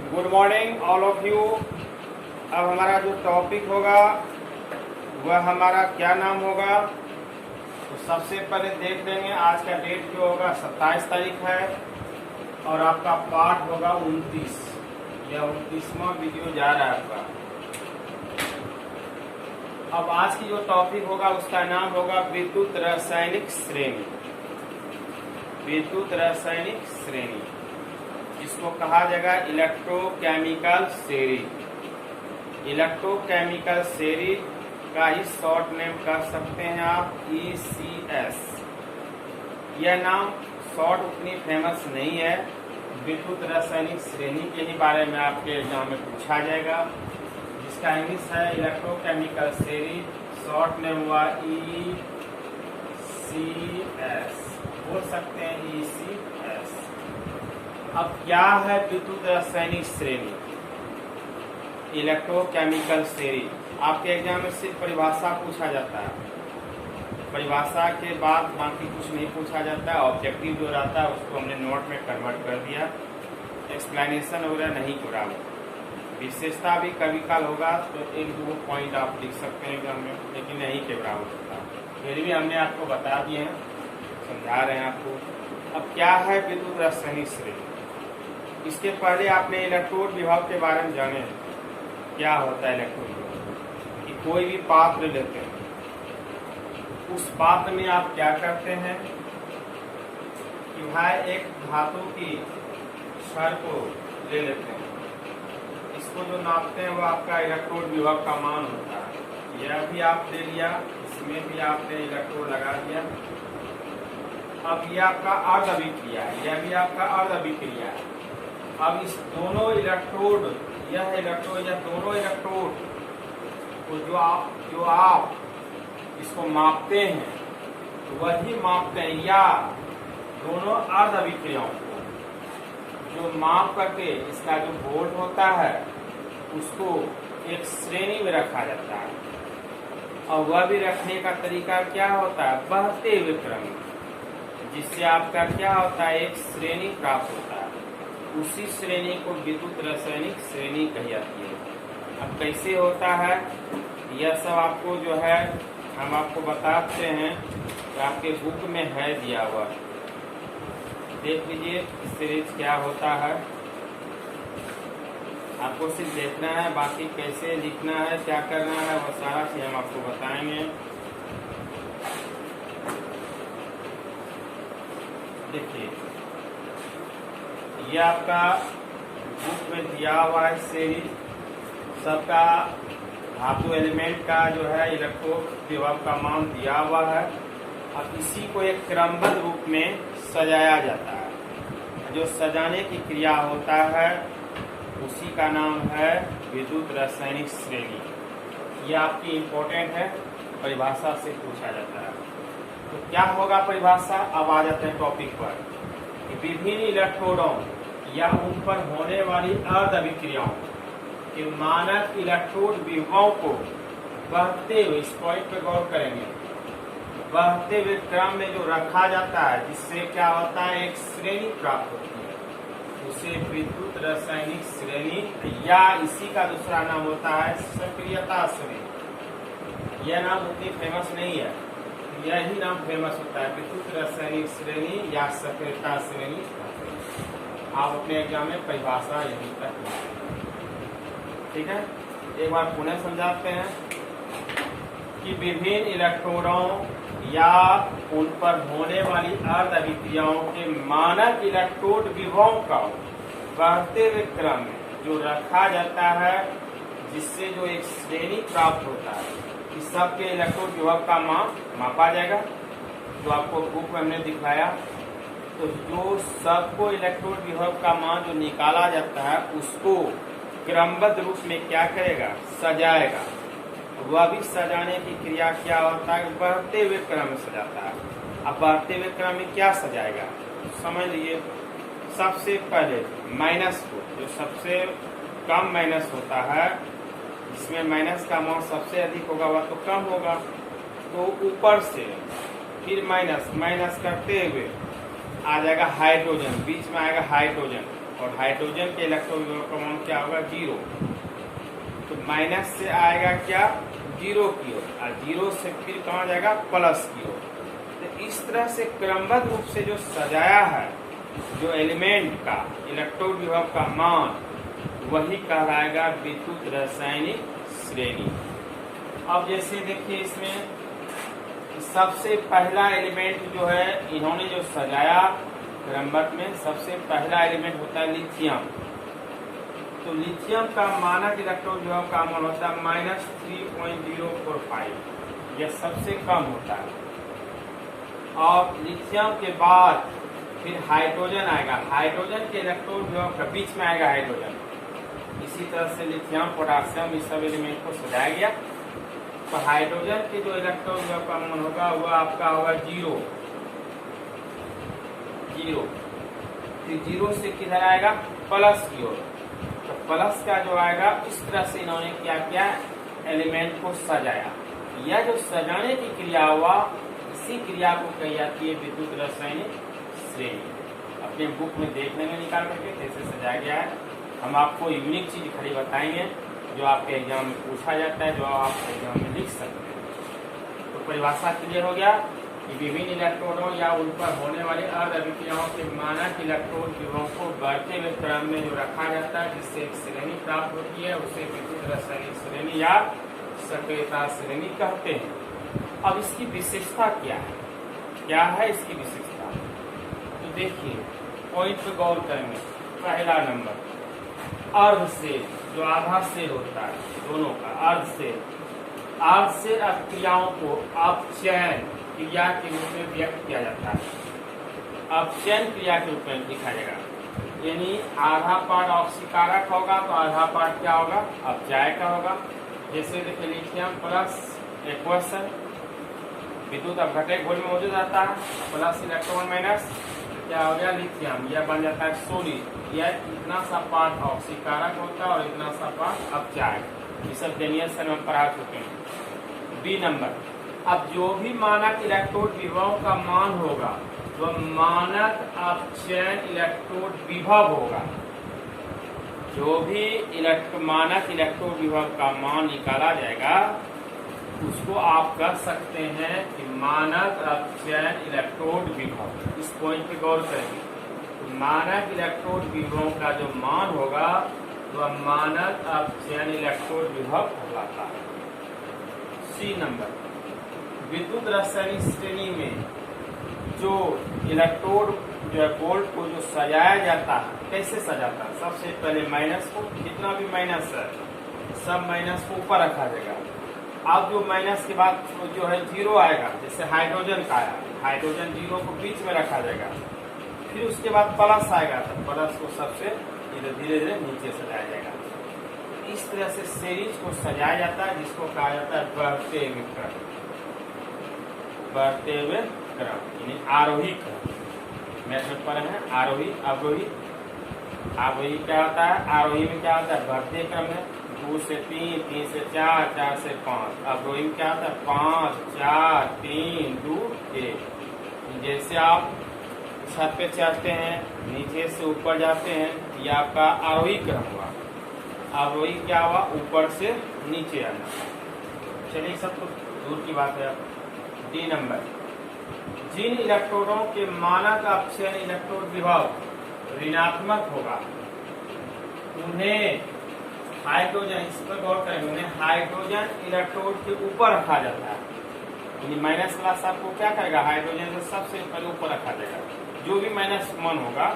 Good morning all of you. अब हमारा जो टॉपिक होगा वह हमारा क्या नाम होगा, तो सबसे पहले देख लेंगे आज का डेट जो होगा 27 तारीख है और आपका पाठ होगा 29 या 29वां वीडियो जा रहा है आपका। अब आज की जो टॉपिक होगा उसका नाम होगा विद्युत रासायनिक श्रेणी। विद्युत रासायनिक श्रेणी इसको कहा जाएगा इलेक्ट्रोकेमिकल सीरीज। इलेक्ट्रोकेमिकल सीरीज का ही शॉर्ट नेम कर सकते हैं आप ECS। यह नाम शॉर्ट उतनी फेमस नहीं है। विद्युत रासायनिक श्रेणी के ही बारे में आपके एग्जाम में पूछा जाएगा, जिसका इंग्लिश है इलेक्ट्रोकेमिकल सीरीज, शॉर्ट नेम हुआ ECS, बोल सकते हैं ECS। अब क्या है विद्युत रासायनिक श्रेणी, इलेक्ट्रोकेमिकल सीरीज? आपके एग्जाम में सिर्फ परिभाषा पूछा जाता है, परिभाषा के बाद बाकी कुछ नहीं पूछा जाता है। ऑब्जेक्टिव जो रहता है उसको हमने नोट में कन्वर्ट कर दिया, एक्सप्लेनेशन वगैरह नहीं करा। विशेषता भी कभी काल होगा तो एक दो पॉइंट आप लिख सकते हैं एग्जाम में, लेकिन नहीं के बराबर होता। फिर भी हमने आपको बता दिए हैं, समझा रहे हैं आपको। अब क्या है विद्युत रासायनिक श्रेणी? इसके पहले आपने इलेक्ट्रोड विभव के बारे में जाने क्या होता है इलेक्ट्रोड विभव। कि कोई भी पात्र लेते हैं, उस पात्र में आप क्या करते हैं कि भाई एक धातु की क्षण को ले लेते हैं, इसको जो नापते हैं वो आपका इलेक्ट्रोड विभव का मान होता है। यह भी आप ले लिया, इसमें भी आपने इलेक्ट्रोड लगा दिया। अब यह आपका अर्ध अभिक्रिया है, यह भी आपका अर्ध अभिक्रिया है। अब इस दोनों इलेक्ट्रोड, यह दोनों इलेक्ट्रोड को जो आप इसको मापते हैं तो वही मापते हैं, या दोनों अर्ध अभिक्रियाओं को जो माप करके इसका जो वोल्ट होता है उसको एक श्रेणी में रखा जाता है। और वह भी रखने का तरीका क्या होता है, बढ़ते हुए क्रम में, जिससे आपका क्या होता है, एक श्रेणी प्राप्त होता है। उसी श्रेणी को विद्युत रासायनिक श्रेणी कही जाती है। अब कैसे होता है यह सब आपको जो है हम आपको बताते हैं, तो आपके बुक में है दिया हुआ, देख लीजिए सीरीज क्या होता है। आपको सिर्फ देखना है, बाकी कैसे लिखना है, क्या करना है, वो सारा चीज हम आपको बताएंगे। देखिए ये आपका बुक में दिया हुआ है सीरीज, सबका धातु एलिमेंट का जो है इलेक्ट्रोड विभव का मान दिया हुआ है। अब इसी को एक क्रमबद्ध रूप में सजाया जाता है। जो सजाने की क्रिया होता है उसी का नाम है विद्युत रासायनिक श्रेणी। ये आपकी इम्पोर्टेंट है, परिभाषा से पूछा जाता है। तो क्या होगा परिभाषा? अब आ जाते हैं टॉपिक पर। विभिन्न इलेक्ट्रोडों या उन पर होने वाली अर्ध अभिक्रियाओं के मानक इलेक्ट्रोड विभवों को बढ़ते हुए, इस पॉइंट पर गौर करेंगे, बढ़ते हुए क्रम में जो रखा जाता है, जिससे क्या होता है, एक श्रेणी प्राप्त होती है, उसे विद्युत रासायनिक श्रेणी, या इसी का दूसरा नाम होता है सक्रियता श्रेणी। यह नाम उतनी फेमस नहीं है, यही नाम फेमस होता है, विद्युत रासायनिक श्रेणी या सक्रियता श्रेणी। आप अपने एग्जाम में परिभाषा यहीं तक, ठीक है। एक बार पुनः समझाते हैं कि विभिन्न इलेक्ट्रोडों या उन पर होने वाली अर्ध अभिक्रियाओं के मानक इलेक्ट्रोड विभवों का बढ़ते हुए क्रम में जो रखा जाता है, जिससे जो एक श्रेणी प्राप्त होता है, इस सब के इलेक्ट्रोड विभव का मान मापा जाएगा, जो आपको बुक में हमने दिखाया। तो जो सबको इलेक्ट्रोड विभव का मान जो निकाला जाता है उसको क्रमबद्ध रूप में क्या करेगा, सजाएगा। वह भी सजाने की क्रिया क्या होता है, बढ़ते हुए क्रम में सजाता है। अब बढ़ते हुए क्रम में क्या सजाएगा समझ लीजिए। सबसे पहले माइनस को, जो सबसे कम माइनस होता है, जिसमें माइनस का मान सबसे अधिक होगा वह तो कम होगा, तो ऊपर से फिर माइनस करते हुए आ जाएगा हाइड्रोजन, बीच में आएगा हाइड्रोजन, और हाइड्रोजन के इलेक्ट्रॉन विभव का मान क्या होगा 0। तो माइनस से आएगा क्या 0 की ओर, और 0 से फिर कहाँ जाएगा प्लस की ओर। तो इस तरह से क्रमबद्ध रूप से जो सजाया है जो एलिमेंट का इलेक्ट्रॉन विभव का मान, वही कहलाएगा विद्युत रासायनिक श्रेणी। अब जैसे देखिए इसमें सबसे पहला एलिमेंट जो है इन्होंने जो सजाया क्रमबद्ध में, सबसे पहला एलिमेंट होता है लिथियम। तो लिथियम का मानक इलेक्ट्रॉन विभव का मान होता है -3.045, यह सबसे कम होता है। और लिथियम के बाद फिर हाइड्रोजन आएगा, हाइड्रोजन के इलेक्ट्रॉन विभव के बीच में आएगा हाइड्रोजन। इसी तरह से लिथियम, पोटासियम, इस सब एलिमेंट को सजाया गया। तो हाइड्रोजन के जो इलेक्ट्रॉन विभव का मान होगा वो आपका होगा 0। फिर 0 से किधर आएगा प्लस की ओर। तो प्लस का जो आएगा, इस तरह से इन्होंने क्या किया एलिमेंट को सजाया। यह जो सजाने की क्रिया हुआ, इसी क्रिया को कही जाती है विद्युत रासायनिक श्रेणी। अपने बुक में देखने में निकाल करके कैसे सजाया गया है। हम आपको यूनिक चीज खड़ी बताएंगे जो आपके एग्जाम में पूछा जाता है, जो आप एग्जाम में लिख सकते हैं। तो परिभाषा क्लियर हो गया कि विभिन्न इलेक्ट्रॉनों या उन पर होने वाले अर्ध अभिक्रियाओं के मानक इलेक्ट्रॉन विभवों को बढ़ते हुए क्रम में जो रखा जाता है, जिससे एक श्रेणी प्राप्त होती है, उसे विद्युत रासायनिक श्रेणी या सक्रियता श्रेणी कहते हैं। अब इसकी विशेषता क्या है, क्या है इसकी विशेषता? तो देखिए पॉइंट पे गौर करेंगे। पहला नंबर अर्ध सेल, जो आधा सेल होता है दोनों का, अर्ध सेल अभिक्रियाओं को अपचयन क्रिया के रूप में व्यक्त किया जाता है। अपचयन क्रिया के रूप में लिखा जाएगा, यानी आधा पार्ट ऑक्सीकारक होगा तो आधा पार्ट क्या होगा अपचायक का होगा। जैसे देखिए लिथियम प्लस एक्वेशन, विद्युत अपघटक घोल में मौजूद रहता है, प्लस इलेक्ट्रॉन माइनस क्या हो गया लिथियम, यह बन जाता है सोलिड। यह इतना सा पार्ट ऑक्सीकारक होता है और इतना सा पार्ट अपचायक। ये सब डेनियल में पढ़ा चुके हैं। बी नंबर, अब जो भी मानक इलेक्ट्रोड विभव का मान होगा वह मानक अपचयन इलेक्ट्रोड विभव होगा। जो भी मानक इलेक्ट्रोड विभव का मान निकाला जाएगा उसको आप कह सकते हैं कि मानक अपचयन इलेक्ट्रोड विभव। इस पॉइंट पे गौर करेंगे। तो मानक इलेक्ट्रोड विभव का जो मान होगा वह मानक अपचयन इलेक्ट्रोड विभव कहलाता है। सी नंबर, विद्युत रासायनिक श्रेणी में जो इलेक्ट्रोड जो है बोल्ट को जो सजाया जाता है, कैसे सजाता है? सबसे पहले माइनस को, जितना भी माइनस है सब माइनस को ऊपर रखा जाएगा। अब जो माइनस के बाद जो है 0 आएगा, जैसे हाइड्रोजन का आया, हाइड्रोजन 0 को बीच में रखा जाएगा। फिर उसके बाद प्लस आएगा तो प्लस को सबसे धीरे धीरे नीचे सजाया जाएगा। इस तरह से सीरीज को सजाया जाता है, जिसको कहा जाता है बढ़ते हुए क्रम, बढ़ते हुए क्रम यानी आरोही क्रम। मैथ में पढ़े हैं आरोही अवरोही। आरोही क्या होता है? आरोही में क्या होता है? बढ़ते क्रम है, 2 से 3, 3 से 4, 4 से 5। अवरोही में क्या होता है? 5, 4, 3, 2, 1। जैसे आप छत पे चढ़ते हैं, नीचे से ऊपर जाते हैं, यह आपका आरोही क्रम हुआ। अवरोही क्या हुआ? ऊपर से नीचे आना। चलिए सब तो दूर की बात है। डी नंबर, जिन इलेक्ट्रोडों के मानक अपचयन इलेक्ट्रोड विभव ऋणात्मक होगा उन्हें हाइड्रोजन, इस पर गौर करेंगे, उन्हें हाइड्रोजन इलेक्ट्रोड के ऊपर रखा जाता है। यानी माइनस क्लास आपको क्या करेगा? हाइड्रोजन को सबसे पहले ऊपर रखा जाएगा। जो भी माइनस मान होगा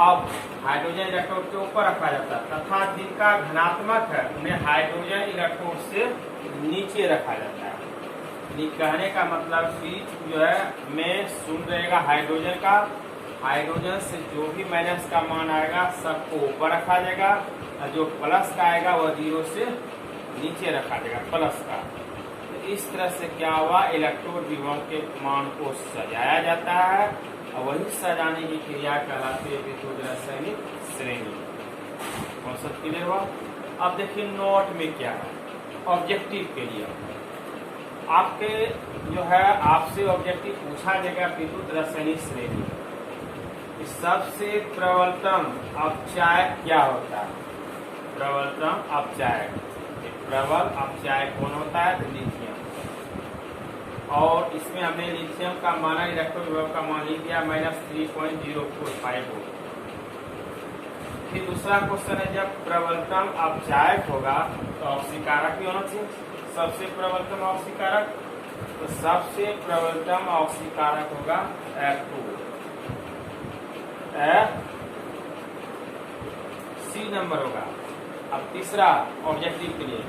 अब हाइड्रोजन इलेक्ट्रोड के ऊपर रखा जाता है, तथा जिनका धनात्मक है उन्हें हाइड्रोजन इलेक्ट्रोड से नीचे रखा जाता है। कहने का मतलब स्विच जो है में शून्य रहेगा हाइड्रोजन का, हाइड्रोजन से जो भी माइनस का मान आएगा सबको ऊपर रखा जाएगा, और जो प्लस का आएगा वह 0 से नीचे रखा जाएगा प्लस का। तो इस तरह से क्या हुआ? इलेक्ट्रोड विभव के मान को सजाया जाता है, और वही सजाने की क्रिया कहलाती है विद्युत रासायनिक श्रेणी। कॉन्सेप्ट क्लियर हुआ? अब देखिए नोट में क्या है। ऑब्जेक्टिव के लिए आपके जो है आपसे ऑब्जेक्टिव पूछा जाएगा विद्युत रासायनिक श्रेणी। कि सबसे प्रबलतम अपचायक क्या होता है। प्रबलतम अपचायक, प्रबल अपचायक कौन होता है? तो लिथियम। और इसमें हमने लिथियम का मानक इलेक्ट्रॉन विभव का मान लिख दिया -3.045 वोल्ट। फिर दूसरा क्वेश्चन है, जब प्रबलतम अपचायक होगा तो ऑक्सीकारक भी होना चाहिए। सबसे प्रबलतम ऑक्सीकारक, तो सबसे प्रबलतम ऑक्सीकारक होगा F2। सी नंबर होगा। अब तीसरा ऑब्जेक्टिव के लिए,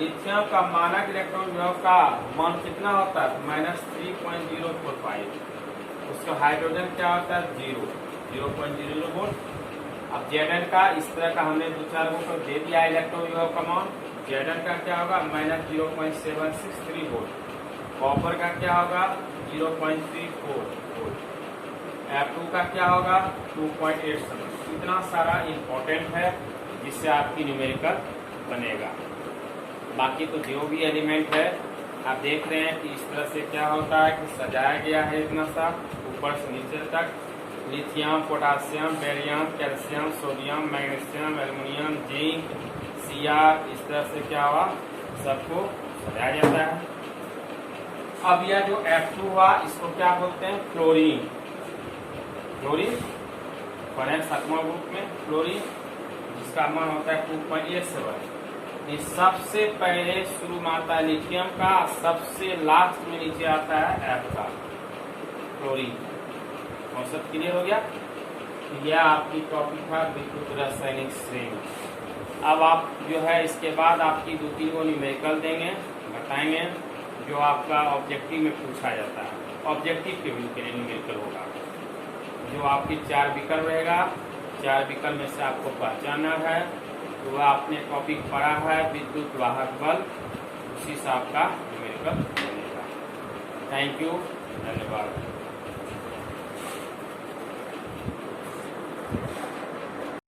लिथियम का मानक इलेक्ट्रॉन विभव का मान कितना होता है? -3.045। उसका हाइड्रोजन क्या होता है? 0.00 वोल्ट। अब Zn का इस तरह का हमने 2-4 को दे दिया इलेक्ट्रॉन विभव का मान। Zn का क्या होगा? -0.763 वोल्ट। कॉपर का क्या होगा? 0.34 वोल्ट। F2 का क्या होगा? 2.87। इतना सारा इम्पोर्टेंट है जिससे आपकी न्यूमेरिकल बनेगा। बाकी तो जो भी एलिमेंट है आप देख रहे हैं कि इस तरह से क्या होता है कि सजाया गया है इतना सा ऊपर से नीचे तक। Lithium, potassium, barium, calcium, sodium, magnesium, aluminium, zinc, Cr, इस तरह से क्या हुआ सबको सजाया जाता है। अब यह जो F2 हुआ इसको क्या बोलते हैं? फ्लोरीन। फ्लोरीन पढ़े 7वां ग्रुप में फ्लोरीन, जिसका मान होता है 2.87। ये सबसे पहले शुरू में आता है लिथियम का, सबसे लास्ट में नीचे आता है F का, फ्लोरीन। कॉन्सेप्ट क्लियर हो गया? यह आपकी टॉपिक था विद्युत रासायनिक श्रेणी। अब आप जो है इसके बाद आपकी 2-3 को न्यूमेरिकल देंगे, बताएंगे जो आपका ऑब्जेक्टिव में पूछा जाता है। ऑब्जेक्टिव के व्यू के लिए न्यूमेरिकल होगा, जो आपकी 4 विकल्प रहेगा। 4 विकल्प में से आपको पहचानना है, तो वह आपने टॉपिक पढ़ा है विद्युत वाहक बल, उसी से आपका न्यूमेरिकल बनेगा। थैंक यू, धन्यवाद।